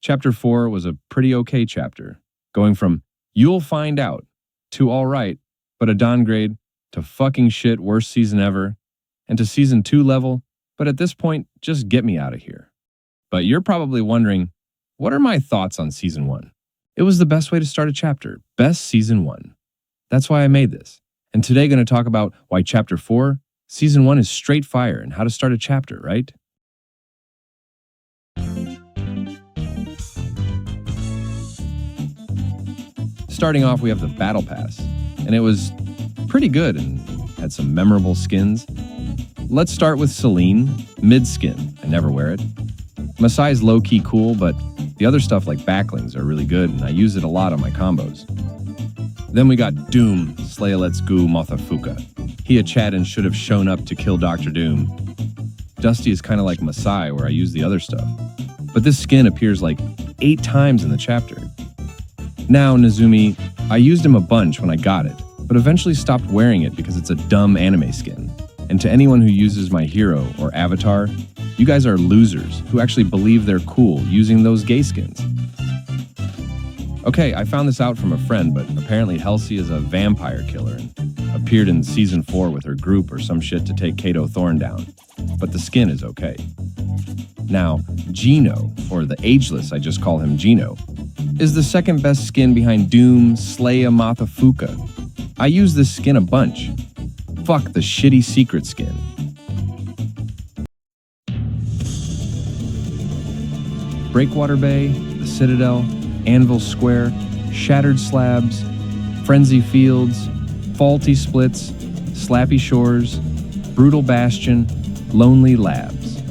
Chapter 4 was a pretty okay chapter, going from "you'll find out" to "all right," but a downgrade to "fucking shit, worst season ever," and to Season 2 level, but at this point, just get me out of here. But you're probably wondering, what are my thoughts on Season 1? It was the best way to start a chapter, best Season 1. That's why I made this. And today going to talk about why Chapter 4, Season 1 is straight fire and how to start a chapter, right? Starting off, we have the Battle Pass, and it was pretty good and had some memorable skins. Let's start with Selene, mid skin. I never wear it. Masai's low-key cool, but the other stuff like backlings are really good, and I use it a lot on my combos. Then we got Doom, Slaya Let's Go Motherfucker. He Chad and should have shown up to kill Dr. Doom. Dusty is kind of like Masai, where I use the other stuff. But this skin appears like 8 times in the chapter. Now, Nezumi, I used him a bunch when I got it, but eventually stopped wearing it because it's a dumb anime skin. And to anyone who uses my hero or avatar, you guys are losers who actually believe they're cool using those gay skins. Okay, I found this out from a friend, but apparently Helsi is a vampire killer and appeared in Season 4 with her group or some shit to take Kato Thorn down. But the skin is okay. Now, Gino, or the Ageless, I just call him Gino, is the second best skin behind Doom, Slaya Motherfucker. I use this skin a bunch. Fuck the shitty secret skin. Breakwater Bay, the Citadel, Anvil Square, Shattered Slabs, Frenzy Fields, Faulty Splits, Slappy Shores, Brutal Bastion, Lonely Labs.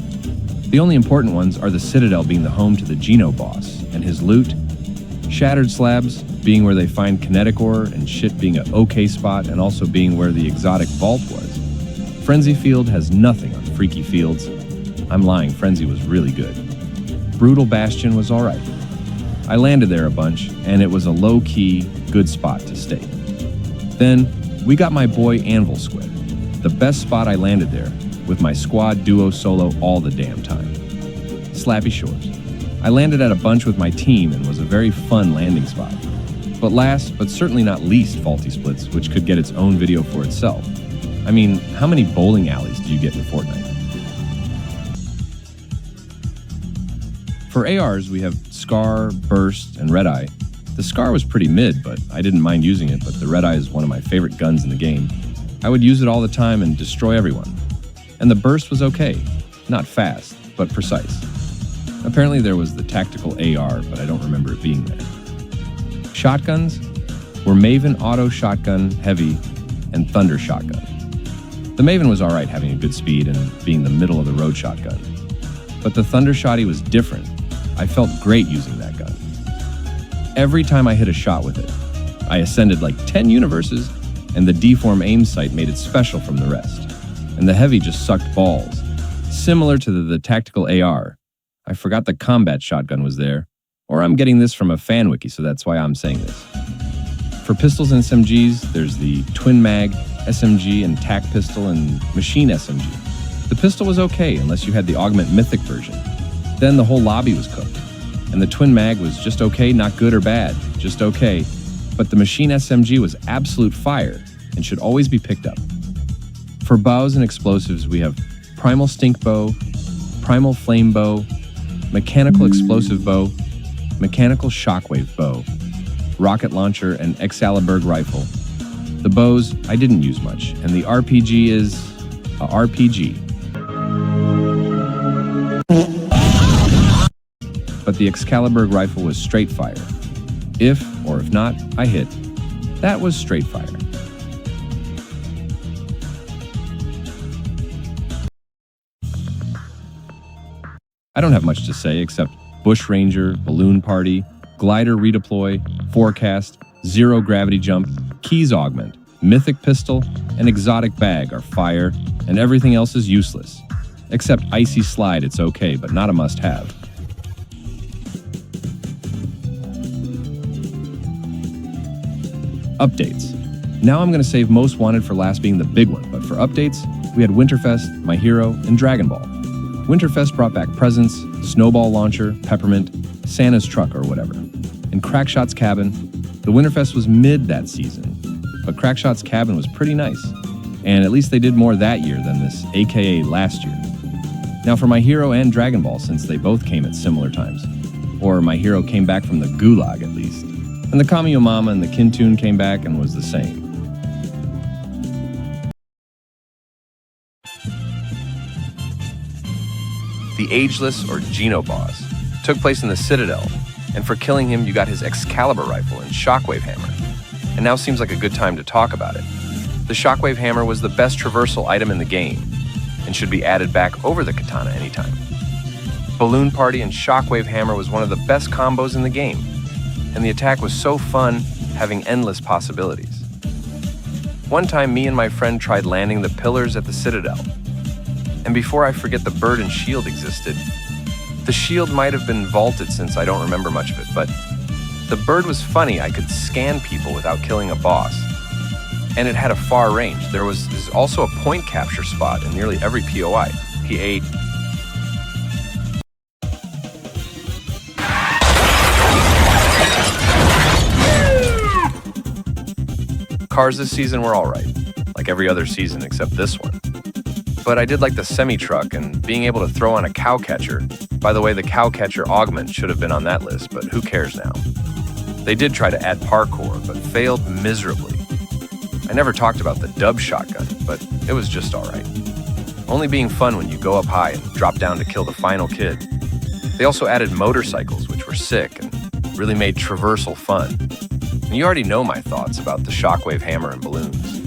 The only important ones are the Citadel being the home to the Geno boss and his loot, Shattered Slabs being where they find kinetic ore and shit being an okay spot and also being where the exotic vault was. Frenzy Field has nothing on Freaky Fields. I'm lying, Frenzy was really good. Brutal Bastion was alright. I landed there a bunch, and it was a low-key, good spot to stay. Then, we got my boy Anvil Square, the best spot I landed there, with my squad duo solo all the damn time. Slappy Shores. I landed at a bunch with my team and was a very fun landing spot. But last, but certainly not least, Faulty Splits, which could get its own video for itself. I mean, how many bowling alleys do you get in Fortnite? For ARs, we have Scar, Burst, and Red Eye. The Scar was pretty mid, but I didn't mind using it, but the Red Eye is one of my favorite guns in the game. I would use it all the time and destroy everyone. And the Burst was okay. Not fast, but precise. Apparently there was the tactical AR, but I don't remember it being there. Shotguns were Maven Auto Shotgun Heavy and Thunder Shotgun. The Maven was alright having a good speed and being the middle of the road shotgun. But the Thunder Shotty was different. I felt great using that gun. Every time I hit a shot with it, I ascended like 10 universes, and the deform aim sight made it special from the rest. And the Heavy just sucked balls. Similar to the tactical AR. I forgot the combat shotgun was there, or I'm getting this from a fan wiki, so that's why I'm saying this. For pistols and SMGs, there's the Twin Mag, SMG, and TAC pistol, and Machine SMG. The pistol was okay, unless you had the Augment Mythic version. Then the whole lobby was cooked. And the Twin Mag was just okay, not good or bad, just okay. But the Machine SMG was absolute fire, and should always be picked up. For bows and explosives, we have Primal Stink Bow, Primal Flame Bow, Mechanical Explosive Bow, Mechanical Shockwave Bow, Rocket Launcher, and Excalibur Rifle. The bows, I didn't use much, and the RPG is a RPG. But the Excalibur Rifle was straight fire. If, or if not, I hit. That was straight fire. I don't have much to say except Bush Ranger, Balloon Party, Glider Redeploy, Forecast, Zero Gravity Jump, Keys Augment, Mythic Pistol, and Exotic Bag are fire, and everything else is useless. Except Icy Slide, it's okay, but not a must-have. Updates. Now I'm going to save Most Wanted for last being the big one, but for updates, we had Winterfest, My Hero, and Dragon Ball. Winterfest brought back presents, Snowball Launcher, Peppermint, Santa's truck or whatever. In Crackshot's cabin, the Winterfest was mid that season, but Crackshot's cabin was pretty nice, and at least they did more that year than this AKA last year. Now for My Hero and Dragon Ball, since they both came at similar times, or My Hero came back from the gulag at least, and the Kamiyo Mama and the Kintoon came back and was the same. The Ageless, or Geno boss, took place in the Citadel, and for killing him you got his Excalibur rifle and Shockwave hammer. And now seems like a good time to talk about it. The Shockwave hammer was the best traversal item in the game, and should be added back over the katana anytime. Balloon Party and Shockwave hammer was one of the best combos in the game, and the attack was so fun, having endless possibilities. One time me and my friend tried landing the pillars at the Citadel, and before I forget the bird and shield existed. The shield might have been vaulted since I don't remember much of it, but the bird was funny. I could scan people without killing a boss, and it had a far range. There's also a point capture spot in nearly every POI. P8. Cars this season were alright, like every other season except this one. But I did like the semi-truck and being able to throw on a cow catcher. By the way, the cow catcher augment should have been on that list, but who cares now? They did try to add parkour, but failed miserably. I never talked about the dub shotgun, but it was just alright. Only being fun when you go up high and drop down to kill the final kid. They also added motorcycles, which were sick and really made traversal fun. And you already know my thoughts about the Shockwave hammer and balloons.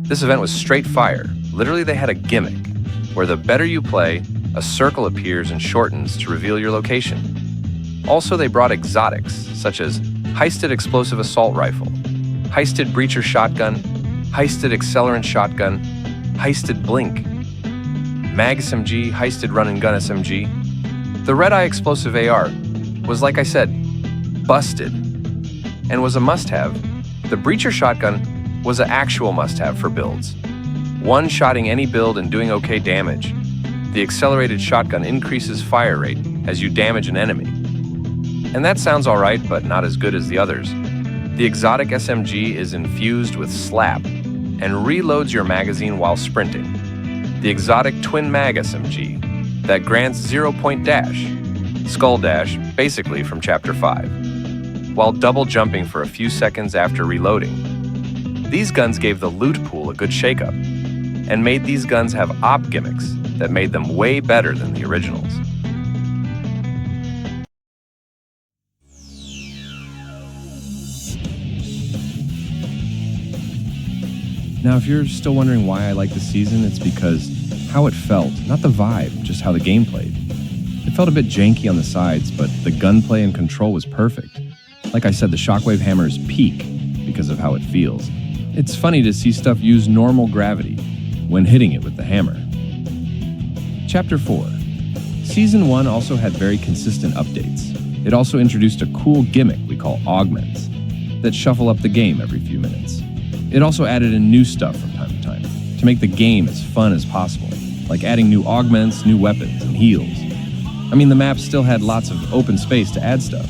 This event was straight fire. Literally, they had a gimmick where the better you play, a circle appears and shortens to reveal your location. Also, they brought exotics, such as Heisted Explosive Assault Rifle, Heisted Breacher Shotgun, Heisted Accelerant Shotgun, Heisted Blink, Mag SMG, Heisted Run and Gun SMG. The Red Eye Explosive AR was, like I said, busted and was a must-have. The Breacher Shotgun was an actual must-have for builds. One-shotting any build and doing okay damage. The accelerated shotgun increases fire rate as you damage an enemy. And that sounds alright, but not as good as the others. The exotic SMG is infused with slap and reloads your magazine while sprinting. The exotic Twin Mag SMG that grants 0-point dash, Skull Dash, basically from Chapter 5, while double jumping for a few seconds after reloading. These guns gave the loot pool a good shakeup, and made these guns have op gimmicks that made them way better than the originals. Now, if you're still wondering why I like this season, it's because how it felt, not the vibe, just how the game played. It felt a bit janky on the sides, but the gunplay and control was perfect. Like I said, the Shockwave hammers peak because of how it feels. It's funny to see stuff use normal gravity when hitting it with the hammer. Chapter 4. Season 1 also had very consistent updates. It also introduced a cool gimmick we call augments that shuffle up the game every few minutes. It also added in new stuff from time to time to make the game as fun as possible, like adding new augments, new weapons, and heals. I mean, the map still had lots of open space to add stuff.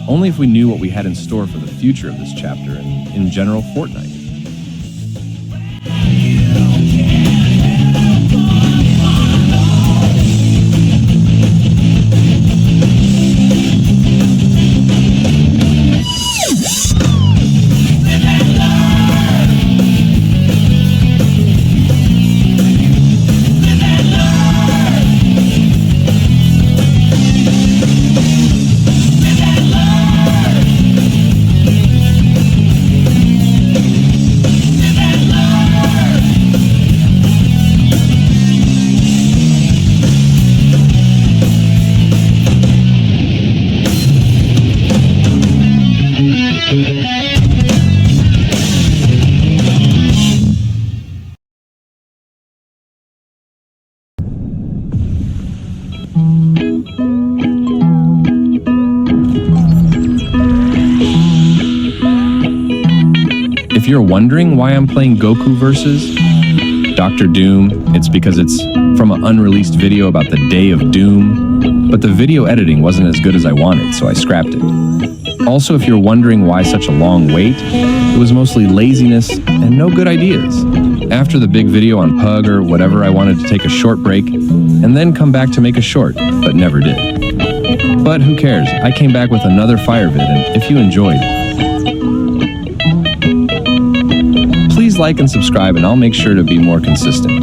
Only if we knew what we had in store for the future of this chapter and, in general, Fortnite. If you're wondering why I'm playing Goku versus Dr. Doom, it's because it's from an unreleased video about the Day of Doom, but the video editing wasn't as good as I wanted, so I scrapped it. Also, if you're wondering why such a long wait, it was mostly laziness and no good ideas. After the big video on Pug or whatever, I wanted to take a short break and then come back to make a short, but never did. But who cares? I came back with another fire vid, and if you enjoyed, please like and subscribe, and I'll make sure to be more consistent.